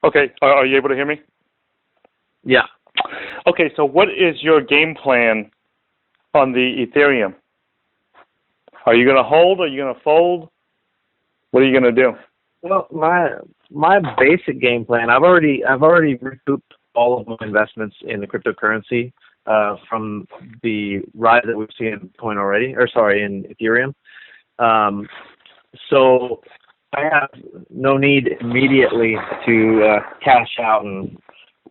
Okay, are you able to hear me? Yeah. Okay, so what is your game plan on the Ethereum? Are you going to hold? Are you going to fold? What are you going to do? Well, my basic game plan, I've already recouped all of my investments in the cryptocurrency from the rise that we've seen in Bitcoin already, in Ethereum. So I have no need immediately to cash out and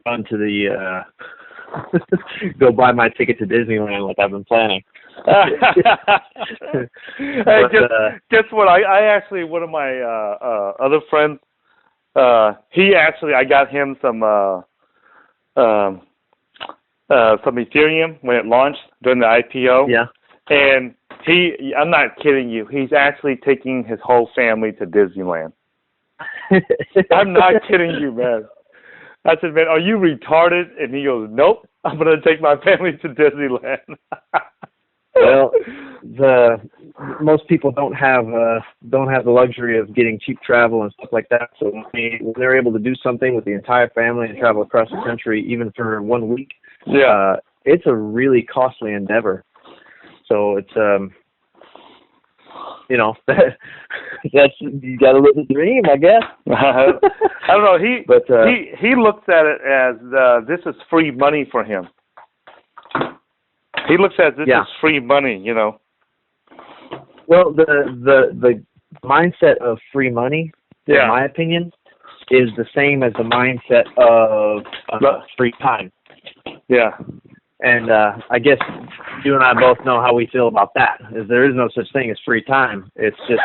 run to the go buy my ticket to Disneyland like I've been planning. Hey, guess what? I actually, one of my other friends, I got him some Ethereum when it launched during the IPO. Yeah. And I'm not kidding you, he's actually taking his whole family to Disneyland. I'm not kidding you, man. I said, man, are you retarded? And he goes, nope, I'm going to take my family to Disneyland. Well, most people don't have the luxury of getting cheap travel and stuff like that. So when they're able to do something with the entire family and travel across the country, even for 1 week, it's a really costly endeavor. So it's that's, you got to live the dream, I guess. I don't know. He looks at it as this is free money for him. He looks at this as free money, you know. Well, the mindset of free money, in my opinion, is the same as the mindset of free time. Yeah. And I guess you and I both know how we feel about that. Is there is no such thing as free time. It's just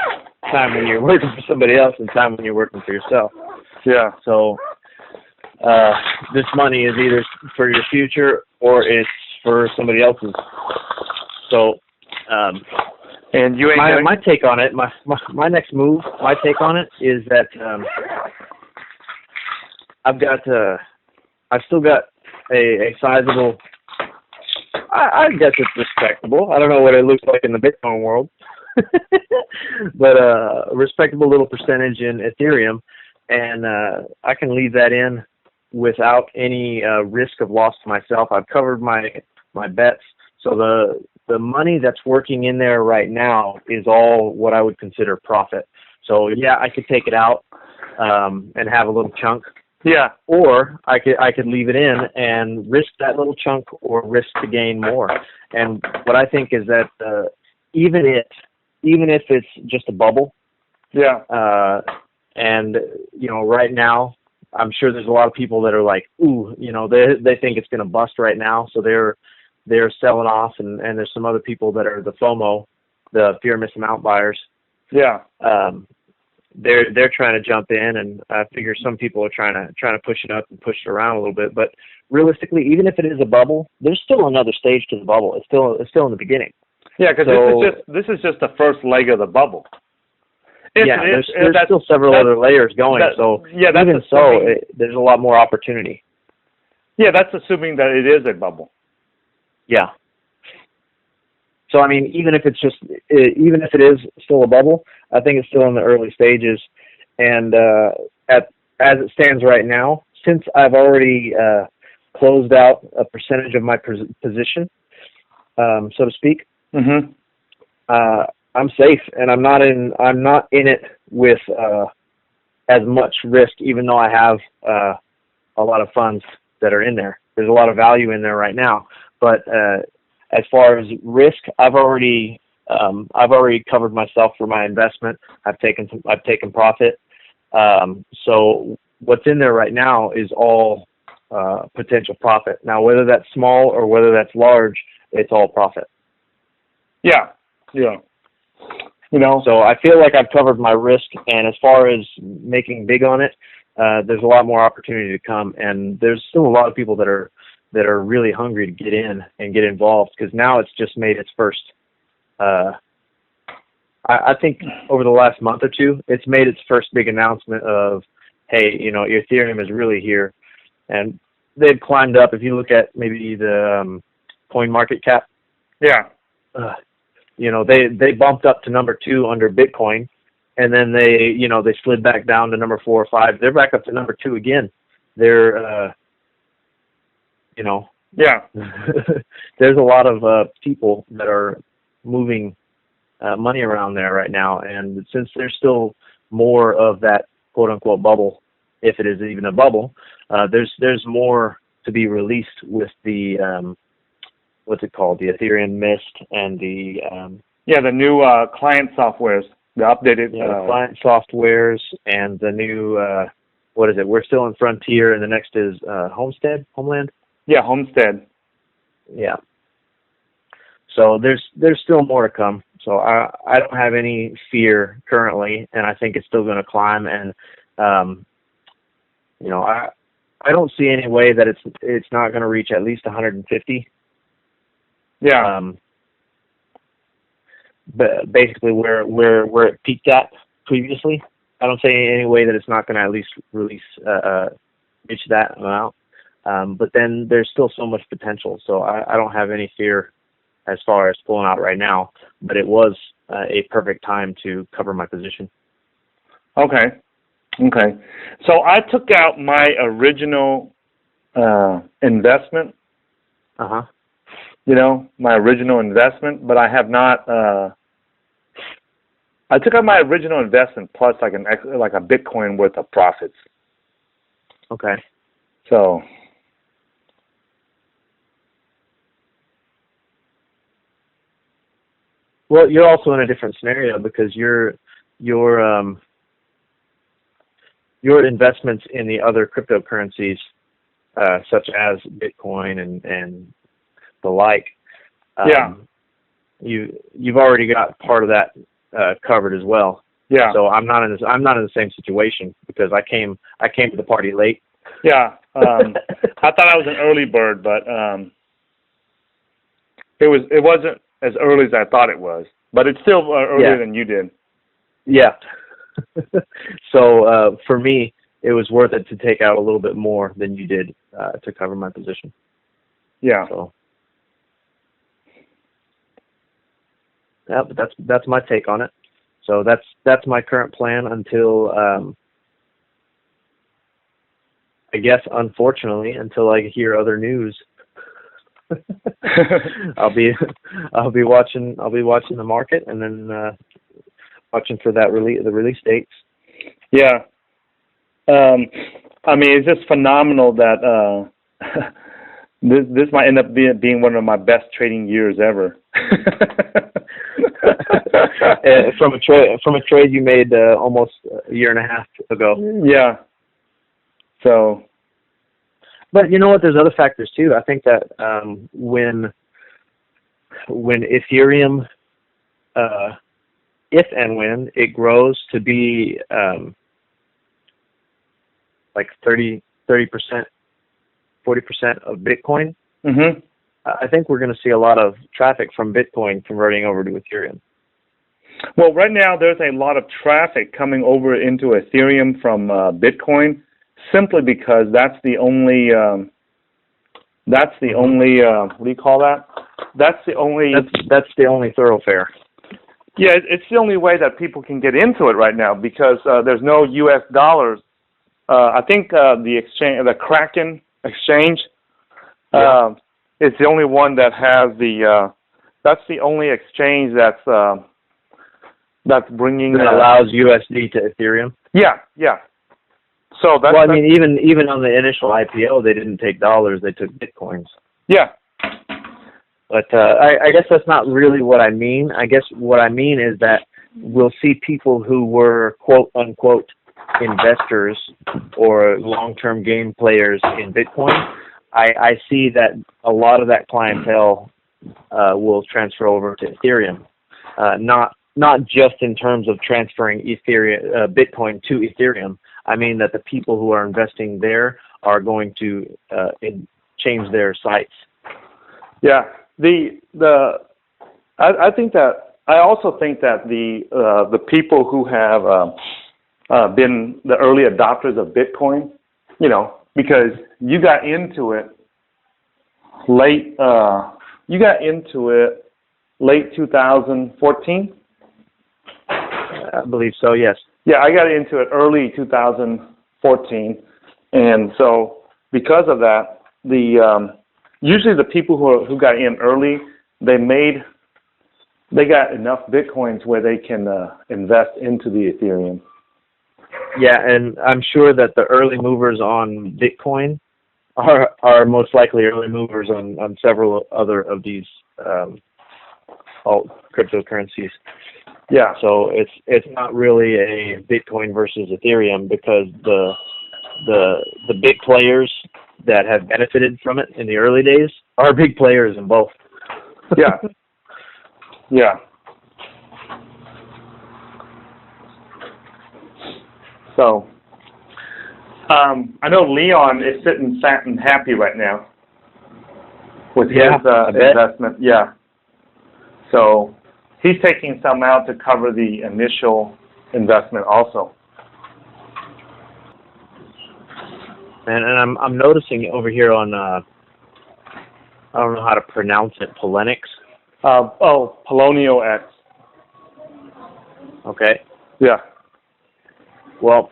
time when you're working for somebody else and time when you're working for yourself. Yeah. So this money is either for your future or it's for somebody else's. So and you ain't my take on it, my next move, my take on it is that I've still got a sizable, I guess it's respectable. I don't know what it looks like in the Bitcoin world, but a respectable little percentage in Ethereum, and I can leave that in without any risk of loss to myself. I've covered my bets, so the money that's working in there right now is all what I would consider profit. So yeah, I could take it out and have a little chunk. Yeah. Or I could leave it in and risk that little chunk or risk to gain more. And what I think is that even if it's just a bubble. Yeah. And right now I'm sure there's a lot of people that are like, ooh, they think it's going to bust right now, so they're selling off, and there's some other people that are the FOMO, the fear of missing out buyers. Yeah. They're trying to jump in, and I figure some people are trying to push it up and push it around a little bit. But realistically, even if it is a bubble, there's still another stage to the bubble. It's still in the beginning. Yeah, because this is just the first leg of the bubble. There's still several other layers going. There's a lot more opportunity. Yeah, that's assuming that it is a bubble. Yeah. So I mean, even if it is still a bubble, I think it's still in the early stages. And as it stands right now, since I've already closed out a percentage of my position, so to speak, I'm safe, and I'm not in it with as much risk, even though I have a lot of funds that are in there. There's a lot of value in there right now, but as far as risk, I've already covered myself for my investment. I've taken profit. So what's in there right now is all potential profit. Now, whether that's small or whether that's large, it's all profit. Yeah. Yeah. So I feel like I've covered my risk, and as far as making big on it, there's a lot more opportunity to come, and there's still a lot of people that are really hungry to get in and get involved, because now it's just made its first. I think over the last month or two, it's made its first big announcement of, hey, Ethereum is really here, and they've climbed up. If you look at maybe the coin market cap, yeah. They bumped up to number 2 under Bitcoin, and then they slid back down to number 4 or 5. They're back up to number 2 again. They're Yeah. there's a lot of people that are moving money around there right now, and since there's still more of that quote unquote bubble, if it is even a bubble, there's more to be released with the what's it called, the Ethereum Mist and the the new client softwares, the updated client softwares, and the new what is it? We're still in Frontier, and the next is Homeland. Yeah, Homestead. Yeah. So there's still more to come. So I don't have any fear currently, and I think it's still going to climb. And I don't see any way that it's not going to reach at least 150. Yeah. But basically where it peaked at previously, I don't see any way that it's not going to at least reach that amount. But then there's still so much potential, so I don't have any fear as far as pulling out right now. But it was a perfect time to cover my position. Okay. So I took out my original investment. My original investment, but I have not. I took out my original investment plus like a Bitcoin worth of profits. Okay. So. Well, you're also in a different scenario because your investments in the other cryptocurrencies, such as Bitcoin and the like, you've already got part of that covered as well. Yeah. So I'm not in the same situation because I came to the party late. Yeah. I thought I was an early bird, but it wasn't as early as I thought it was, but it's still earlier than you did. Yeah. So for me, it was worth it to take out a little bit more than you did to cover my position. Yeah. So yeah, but that's my take on it. So that's my current plan until I guess unfortunately until I hear other news. I'll be watching the market and then watching for the release dates. Yeah. I mean, it's just phenomenal that this might end up being one of my best trading years ever. From a trade you made almost a year and a half ago. Yeah. So. But you know what? There's other factors too. I think that when Ethereum, if and when it grows to be like 30%, 40% of Bitcoin, I think we're going to see a lot of traffic from Bitcoin converting over to Ethereum. Well, right now there's a lot of traffic coming over into Ethereum from Bitcoin. Simply because that's the only what do you call that? That's the only thoroughfare. Yeah, it's the only way that people can get into it right now because there's no U.S. dollars. I think the Kraken exchange is the only one that has that's the only exchange that's bringing that allows USD to Ethereum. Yeah. So that's, even on the initial IPO, they didn't take dollars; they took Bitcoins. Yeah. But I guess that's not really what I mean. I guess what I mean is that we'll see people who were quote unquote investors or long-term game players in Bitcoin. I see that a lot of that clientele will transfer over to Ethereum, not just in terms of transferring Bitcoin to Ethereum. I mean that the people who are investing there are going to change their sites. Yeah, I think that I also think that the people who have been the early adopters of Bitcoin, because you got into it late. Late 2014. I believe so. Yes. Yeah, I got into it early 2014, and so because of that, usually the people who got in early, they got enough Bitcoins where they can invest into the Ethereum. Yeah, and I'm sure that the early movers on Bitcoin are most likely early movers on several other of these alt cryptocurrencies. Yeah. So it's not really a Bitcoin versus Ethereum, because the big players that have benefited from it in the early days are big players in both. Yeah. Yeah. So, I know Leon is sitting fat and happy right now with his investment. Yeah. So he's taking some out to cover the initial investment also. And I'm noticing over here on I don't know how to pronounce it, Polenix. Polonio X. Okay. Yeah. Well,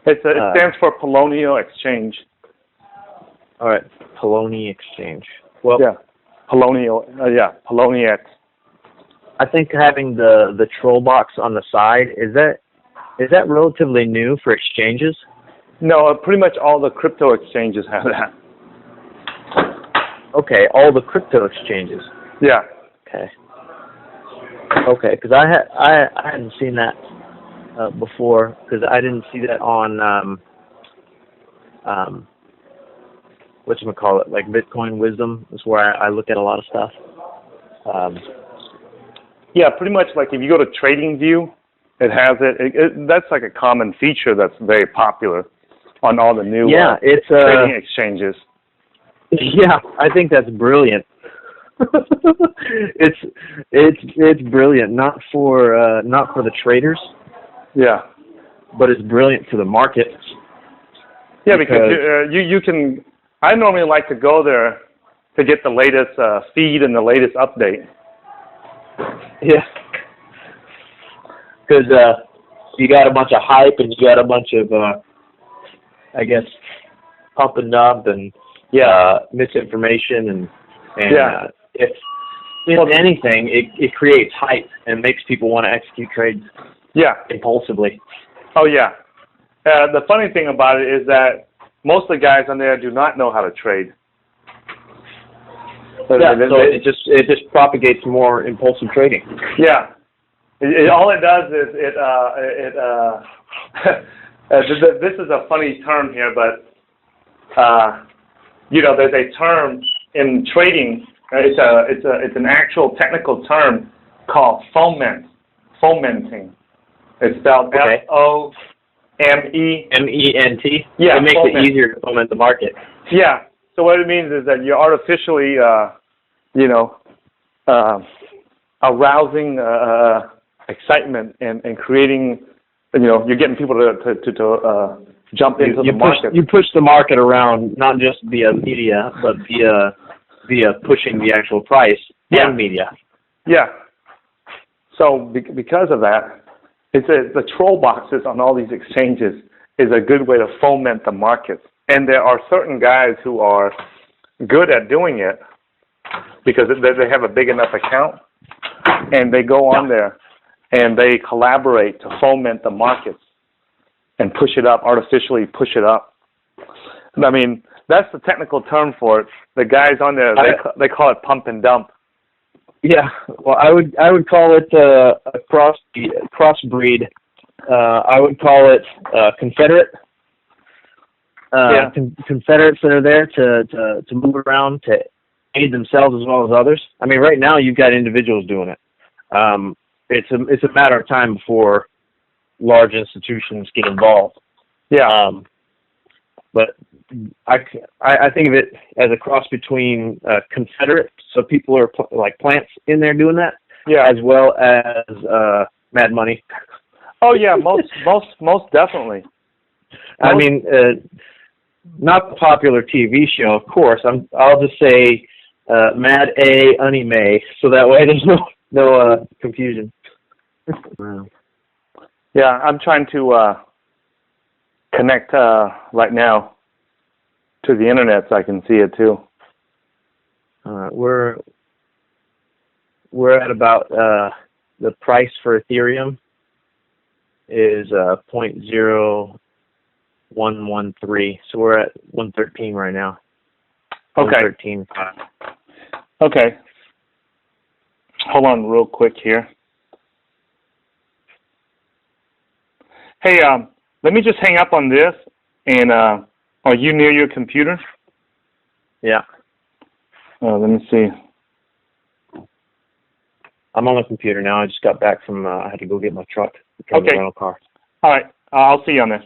it stands for Polonio Exchange. All right, Poloni Exchange. Well, yeah, Polonio X. I think having the troll box on the side, is that relatively new for exchanges? No, pretty much all the crypto exchanges have that. Okay, all the crypto exchanges. Yeah. Okay, because I hadn't seen that before, because I didn't see that on whatchamacallit, like Bitcoin Wisdom is where I look at a lot of stuff. Yeah, pretty much like if you go to TradingView, it has it. That's like a common feature that's very popular on all the new trading exchanges. Yeah, I think that's brilliant. it's brilliant, not for the traders. Yeah, but it's brilliant for the market. Yeah, because you can. I normally like to go there to get the latest feed and the latest update. Yeah, because you got a bunch of hype and you got a bunch of, I guess, pump and dump and misinformation and if anything, it creates hype and makes people want to execute trades. Yeah. Impulsively. Oh yeah. The funny thing about it is that most of the guys on there do not know how to trade. So it just propagates more impulsive trading. Yeah. All it does is this is a funny term here, but there's a term in trading. It's an actual technical term called fomenting. It's spelled FOMENT. Yeah, it makes it easier to foment the market. Yeah. So what it means is that you're artificially, arousing excitement and creating, you're getting people to jump into the market. You push the market around, not just via media, but via pushing the actual price and media. Yeah. So because of that, the troll boxes on all these exchanges is a good way to foment the markets. And there are certain guys who are good at doing it because they have a big enough account, and they go on there and they collaborate to foment the markets and push it up, artificially push it up. I mean, that's the technical term for it. The guys on there, they call it pump and dump. Yeah, well, I would call it a crossbreed. I would call it Confederate. Confederates that are there to move around to aid themselves as well as others. I mean, right now you've got individuals doing it. It's a matter of time before large institutions get involved. Yeah. But I think of it as a cross between Confederate, so people are like plants in there doing that, as well as Mad Money. Oh yeah, most definitely. I mean, not the popular TV show, of course. I'll just say Mad A, Honey May, so that way there's no confusion. Wow. Yeah, I'm trying to connect right now to the internet so I can see it too. We're at about the price for Ethereum is 0.0113, so we're at 113 right now. Okay. 113. Okay. Hold on real quick here. Hey, let me just hang up on this, and are you near your computer? Yeah. Let me see. I'm on the computer now. I just got back from, I had to go get my truck. The rental car. All right. I'll see you on this.